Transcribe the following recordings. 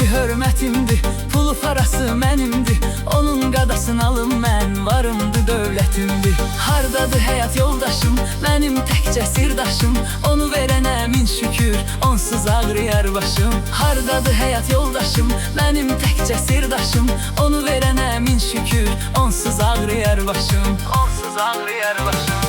İzzəti hörmətimdir, pulu parası mənimdir. Onun qadasını alım mən, varımdır dövlətimdir. Hardadır həyat yoldaşım, mənim təkcə sirdaşım. Onu verənə min şükür, onsuz ağrıyar başım. Hardadır həyat yoldaşım, mənim təkcə sirdaşım. Onu verənə min şükür, onsuz ağrıyar başım. Onsuz ağrıyar başım.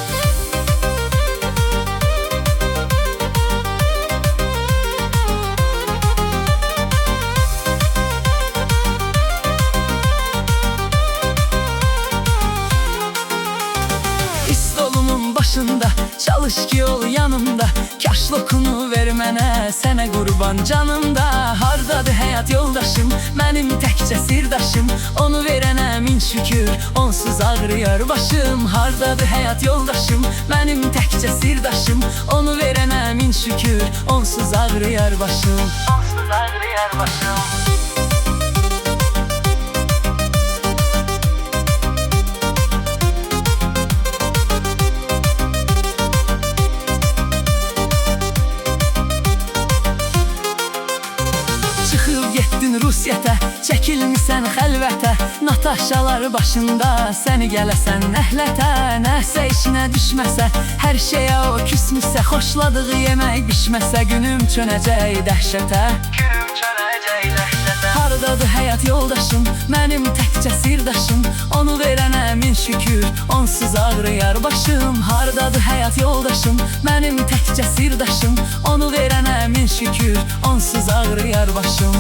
Başında çalış ki ol yanımda. Kaş lokunu ver mənə, sənə qurban canımda. Hardadır həyat yoldaşım, mənim təkcə sirdaşım. Onu verənə min şükür, onsuz ağrıyar başım. Hardadır həyat yoldaşım, mənim təkcə sirdaşım. Onu verənə min şükür, onsuz ağrıyar başım. Onsuz ağrıyar başım. Getdin Rusiyyətə, çəkilmisən xəlvətə. Nataşalar başında, səni gələsən nəhlətə. Nəsə işinə düşməsə, hər şeyə o küsmüsə. Xoşladığı yemək bişməsə, günüm çönəcək dəhşətə. Günüm çönəcək dəhşətə. Hardadır həyat yoldaşım, mənim təkcə sirdaşım. Onu verənə min şükür, onsuz ağrıyar başım. Hardadır həyat yoldaşım, mənim təkcə sirdaşım. Onu verənə min şükür, onsuz ağrıyar başım.